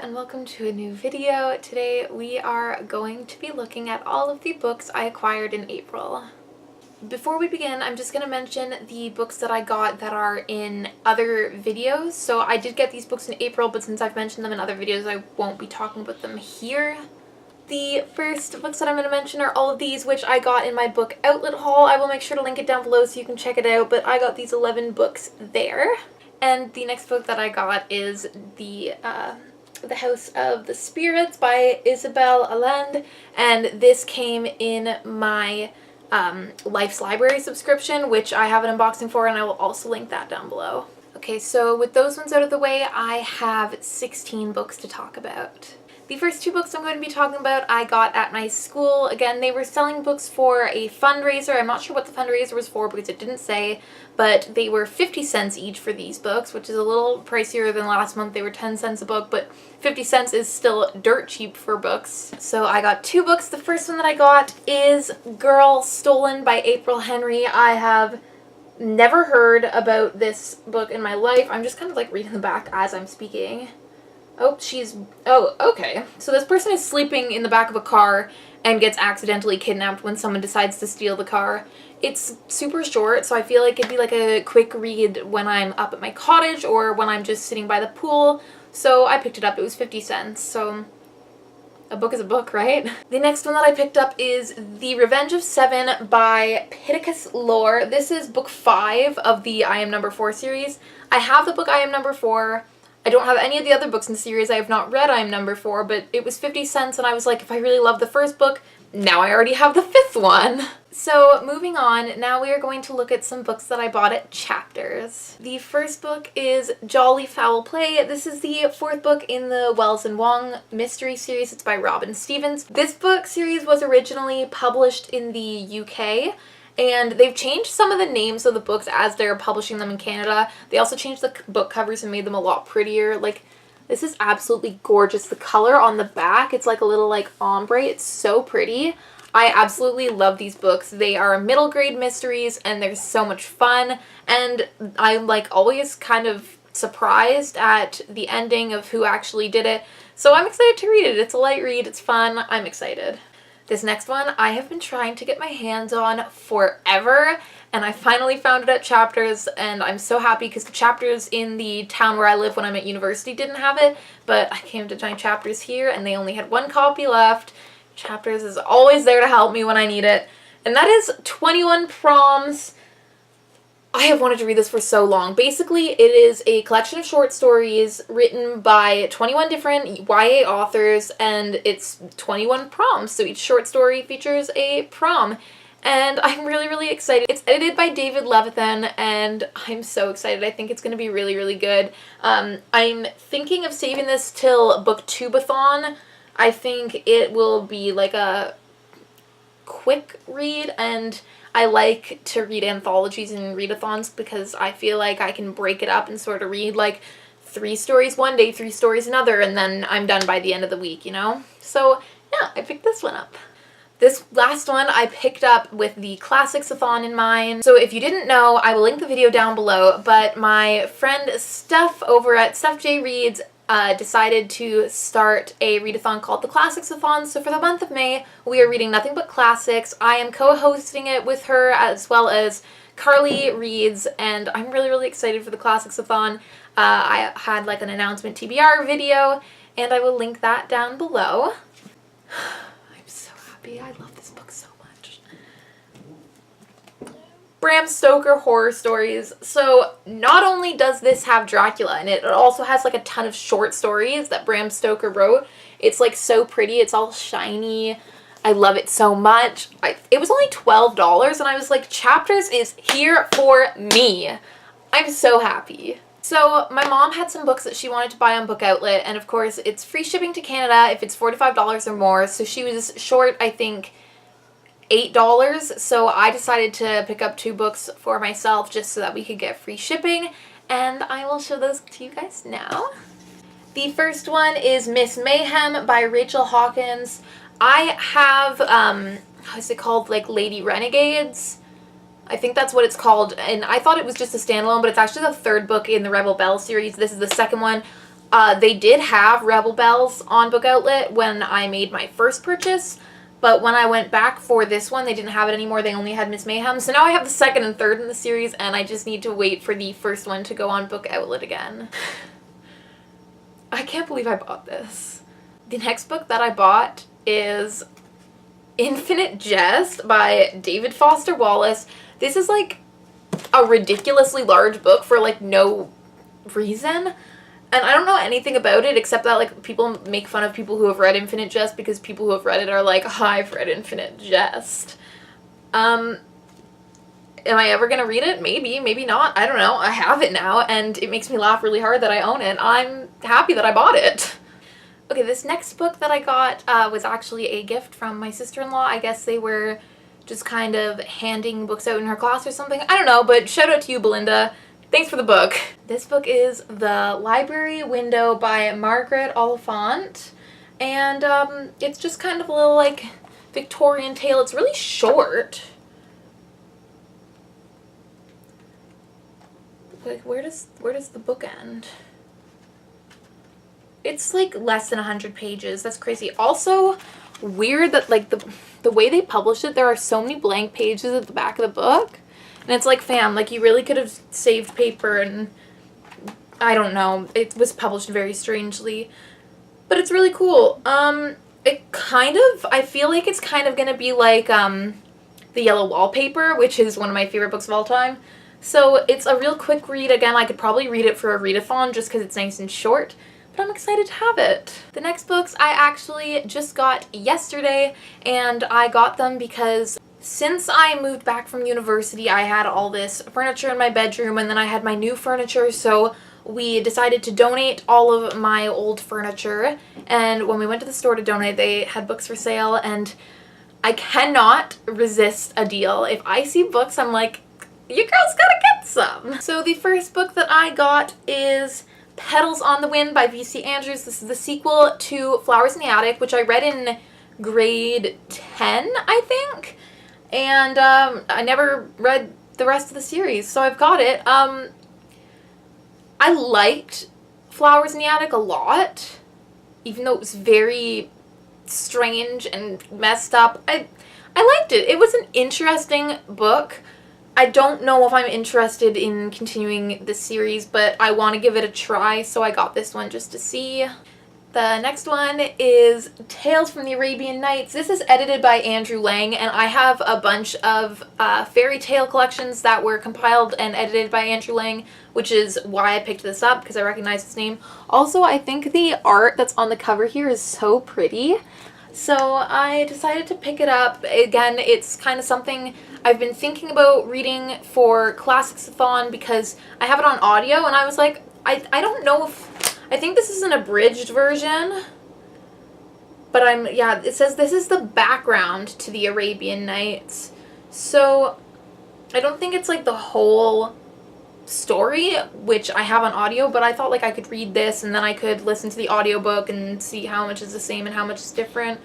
and welcome to a new video. Today we are going to be looking at all of the books I acquired in April. Before we begin, I'm just going to mention the books that I got that are in other videos. So I did get these books in April, but since I've mentioned them in other videos, I won't be talking about them here. The first books that I'm going to mention are all of these, which I got in my book outlet haul. I will make sure to link it down below so you can check it out, but I got these 11 books there. And the next book that I got is The House of the Spirits by Isabelle Allende, and this came in my Life's Library subscription, which I have an unboxing for, and I will also link that down below. Okay, so with those ones out of the way, I have 16 books to talk about. The first two books I'm going to be talking about I got at my school. Again, they were selling books for a fundraiser. I'm not sure what the fundraiser was for because it didn't say, but they were 50 cents each for these books, which is a little pricier than last month. They were 10 cents a book, but 50 cents is still dirt cheap for books. So I got two books. The first one that I got is Girl Stolen by April Henry. I have never heard about this book in my life. I'm just kind of like reading the back as I'm speaking. Oh, okay. So this person is sleeping in the back of a car and gets accidentally kidnapped when someone decides to steal the car. It's super short, so I feel like it'd be like a quick read when I'm up at my cottage or when I'm just sitting by the pool. So I picked it up. It was 50 cents, so a book is a book, right? The next one that I picked up is The Revenge of Seven by Pittacus Lore. This is book 5 of the I Am Number 4 series. I have the book I Am Number 4. I don't have any of the other books in the series. I have not read I Am Number 4, but it was 50 cents and I was like, if I really love the first book, now I already have the 5th one. So moving on, now we are going to look at some books that I bought at Chapters. The first book is Jolly Foul Play. This is the 4th book in the Wells and Wong mystery series. It's by Robin Stevens. This book series was originally published in the UK, and they've changed some of the names of the books as they're publishing them in Canada. They also changed the book covers and made them a lot prettier. Like, this is absolutely gorgeous. The color on the back, it's like a little like ombre. It's so pretty. I absolutely love these books. They are middle grade mysteries and they're so much fun. And I'm like always kind of surprised at the ending of who actually did it. So I'm excited to read it. It's a light read. It's fun. I'm excited. This next one I have been trying to get my hands on forever, and I finally found it at Chapters, and I'm so happy because the Chapters in the town where I live when I'm at university didn't have it, but I came to my Chapters here and they only had one copy left. Chapters is always there to help me when I need it, and that is 21 Proms. I have wanted to read this for so long. Basically, it is a collection of short stories written by 21 different YA authors, and it's 21 proms. So each short story features a prom, and I'm really, really excited. It's edited by David Levithan, and I'm so excited. I think it's going to be really, really good. I'm thinking of saving this till book 2-bathon. I think it will be like a quick read, and I like to read anthologies and readathons because I feel like I can break it up and sort of read like 3 stories one day, 3 stories another, and then I'm done by the end of the week, you know? So yeah, I picked this one up. This last one I picked up with the Classics-a-thon in mind. So if you didn't know, I will link the video down below, but my friend Steph over at Steph J Reads decided to start a readathon called the Classics-a-thon. So for the month of May, we are reading nothing but classics. I am co-hosting it with her as well as Carly Reads, and I'm really, really excited for the Classics-a-thon. I had like an announcement TBR video, and I will link that down below. I'm so happy. I love this book so much. Bram Stoker horror stories. So not only does this have Dracula in it, it also has like a ton of short stories that Bram Stoker wrote. It's like so pretty. It's all shiny. I love it so much. It was only $12 and I was like, Chapters is here for me. I'm so happy. So my mom had some books that she wanted to buy on Book Outlet, and of course it's free shipping to Canada if it's $45 or more. So she was short, I think, $8, so I decided to pick up 2 books for myself just so that we could get free shipping, and I will show those to you guys now. The first one is Miss Mayhem by Rachel Hawkins. I have, how's it called, like Lady Renegades? I think that's what it's called, and I thought it was just a standalone, but it's actually the 3rd book in the Rebel Belle series. This is the 2nd one. They did have Rebel Bells on Book Outlet when I made my first purchase, but when I went back for this one, they didn't have it anymore. They only had Miss Mayhem. So now I have the second and third in the series, and I just need to wait for the first one to go on Book Outlet again. I can't believe I bought this. The next book that I bought is Infinite Jest by David Foster Wallace. This is like a ridiculously large book for like no reason. And I don't know anything about it except that like people make fun of people who have read Infinite Jest because people who have read it are like, oh, I've read Infinite Jest. Am I ever gonna read it? Maybe, maybe not. I don't know. I have it now and it makes me laugh really hard that I own it. I'm happy that I bought it. Okay, this next book that I got was actually a gift from my sister-in-law. I guess they were just kind of handing books out in her class or something. I don't know, but shout out to you, Belinda. Thanks for the book. This book is The Library Window by Margaret Oliphant, and it's just kind of a little like Victorian tale. It's really short. Like where does the book end? It's like less than 100 pages. That's crazy. Also weird that like the way they published it, there are so many blank pages at the back of the book. And it's like, fam, like you really could have saved paper and I don't know. It was published very strangely. But it's really cool. It kind of, I feel like it's kind of going to be like The Yellow Wallpaper, which is one of my favorite books of all time. So it's a real quick read. Again, I could probably read it for a readathon just because it's nice and short. But I'm excited to have it. The next books I actually just got yesterday, and I got them because since I moved back from university, I had all this furniture in my bedroom, and then I had my new furniture, so we decided to donate all of my old furniture. And when we went to the store to donate, they had books for sale, and I cannot resist a deal. If I see books, I'm like, your girl's gotta get some. So the first book that I got is Petals on the Wind by V.C. Andrews. This is the sequel to Flowers in the Attic, which I read in grade 10, I think. And I never read the rest of the series, so I've got it. I liked Flowers in the Attic a lot, even though it was very strange and messed up. I liked it. It was an interesting book. I don't know if I'm interested in continuing the series, but I want to give it a try, so I got this one just to see. The next one is Tales from the Arabian Nights. This is edited by Andrew Lang, and I have a bunch of fairy tale collections that were compiled and edited by Andrew Lang, which is why I picked this up, because I recognize his name. Also, I think the art that's on the cover here is so pretty, so I decided to pick it up. Again, it's kind of something I've been thinking about reading for Classics-a-thon because I have it on audio, and I was like, I don't know if... I think this is an abridged version, but yeah, it says this is the background to the Arabian Nights. So I don't think it's like the whole story, which I have on audio, but I thought like I could read this and then I could listen to the audiobook and see how much is the same and how much is different.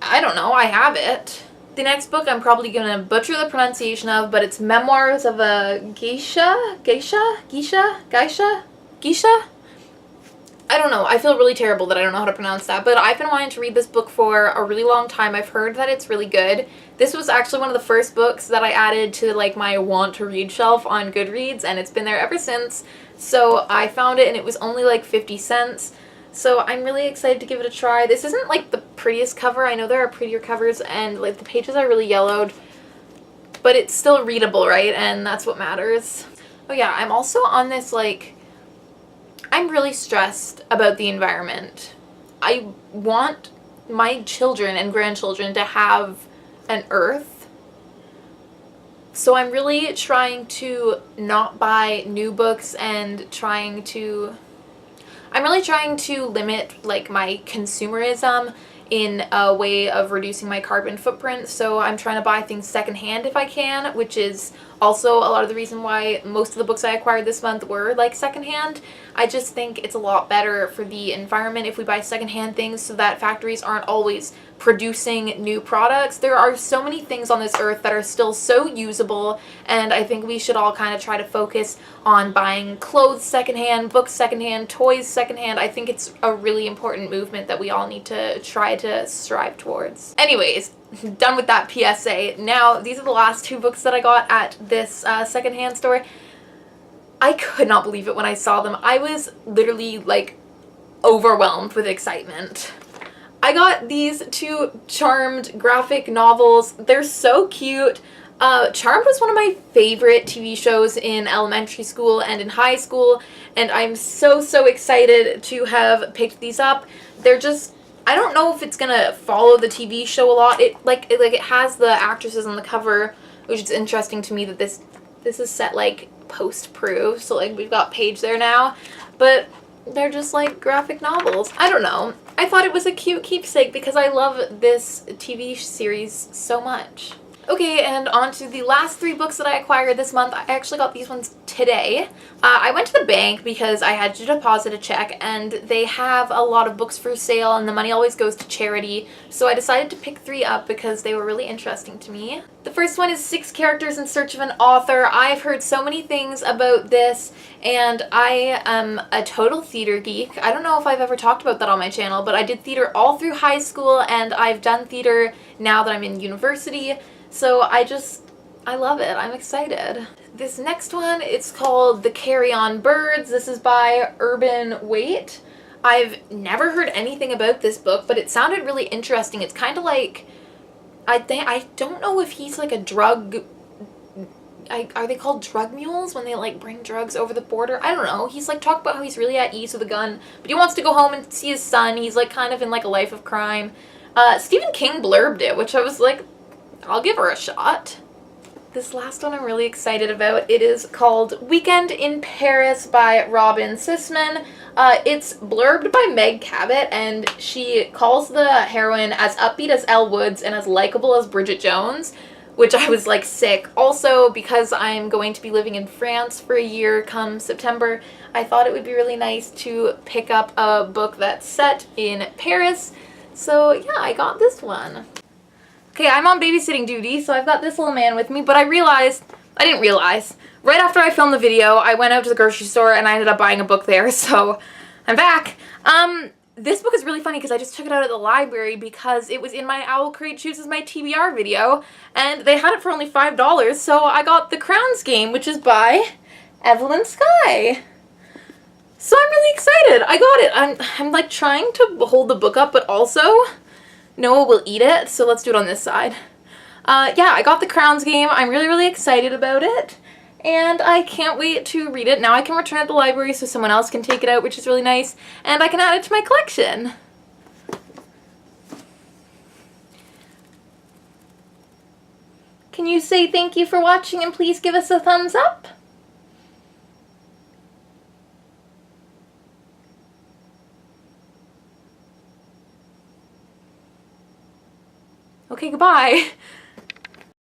I don't know, I have it. The next book I'm probably gonna butcher the pronunciation of, but it's Memoirs of a Geisha? I don't know. I feel really terrible that I don't know how to pronounce that, but I've been wanting to read this book for a really long time. I've heard that it's really good. This was actually one of the first books that I added to like my want to read shelf on Goodreads, and it's been there ever since. So I found it and it was only like 50 cents. So I'm really excited to give it a try. This isn't like the prettiest cover. I know there are prettier covers and like the pages are really yellowed, but it's still readable, right? And that's what matters. Oh yeah, I'm also on this like, I'm really stressed about the environment. I want my children and grandchildren to have an earth. So I'm really trying to not buy new books and I'm really trying to limit like my consumerism in a way of reducing my carbon footprint. So I'm trying to buy things secondhand if I can, which is also a lot of the reason why most of the books I acquired this month were like secondhand. I just think it's a lot better for the environment if we buy secondhand things so that factories aren't always producing new products. There are so many things on this earth that are still so usable, and I think we should all kind of try to focus on buying clothes secondhand, books secondhand, toys secondhand. I think it's a really important movement that we all need to try to strive towards. Anyways, done with that PSA. Now, these are the last two books that I got at this secondhand store. I could not believe it when I saw them. I was literally like overwhelmed with excitement. I got these two Charmed graphic novels. They're so cute. Charmed was one of my favorite TV shows in elementary school and in high school, and I'm so excited to have picked these up. They're just, I don't know if it's gonna follow the TV show a lot. It has the actresses on the cover, which is interesting to me that this is set like post-proof, so like we've got Paige there now, but they're just like graphic novels. I don't know. I thought it was a cute keepsake because I love this TV series so much. Okay, and on to the last three books that I acquired this month. I actually got these ones today. I went to the bank because I had to deposit a check, and they have a lot of books for sale, and the money always goes to charity. So I decided to pick three up because they were really interesting to me. The first one is 6 Characters in Search of an Author. I've heard so many things about this, and I am a total theater geek. I don't know if I've ever talked about that on my channel, but I did theater all through high school, and I've done theater now that I'm in university. So I love it. I'm excited. This next one, it's called The Carry-On Birds. This is by Urban Waite. I've never heard anything about this book, but it sounded really interesting. It's kind of like, I don't know if he's like a drug, are they called drug mules when they like bring drugs over the border? I don't know. He's like talking about how he's really at ease with a gun, but he wants to go home and see his son. He's like kind of in like a life of crime. Stephen King blurbed it, which I was like, I'll give her a shot. This last one I'm really excited about. It is called Weekend in Paris by Robin Sisman. It's blurbed by Meg Cabot, and she calls the heroine as upbeat as Elle Woods and as likable as Bridget Jones, which I was like sick. Also, because I'm going to be living in France for a year come September, I thought it would be really nice to pick up a book that's set in Paris. So yeah, I got this one. Okay, I'm on babysitting duty, so I've got this little man with me, but I didn't realize. Right after I filmed the video, I went out to the grocery store and I ended up buying a book there, so I'm back. This book is really funny because I just took it out of the library because it was in my Owl Crate Chooses My TBR video, and they had it for only $5, so I got The Crowns Game, which is by Evelyn Skye. So I'm really excited. I got it. I'm like trying to hold the book up, but also Noah will eat it, so let's do it on this side. Yeah, I got The Crowns Game. I'm really excited about it, and I can't wait to read it. Now I can return it to the library so someone else can take it out, which is really nice, and I can add it to my collection. Can you say thank you for watching and please give us a thumbs up? Okay, goodbye.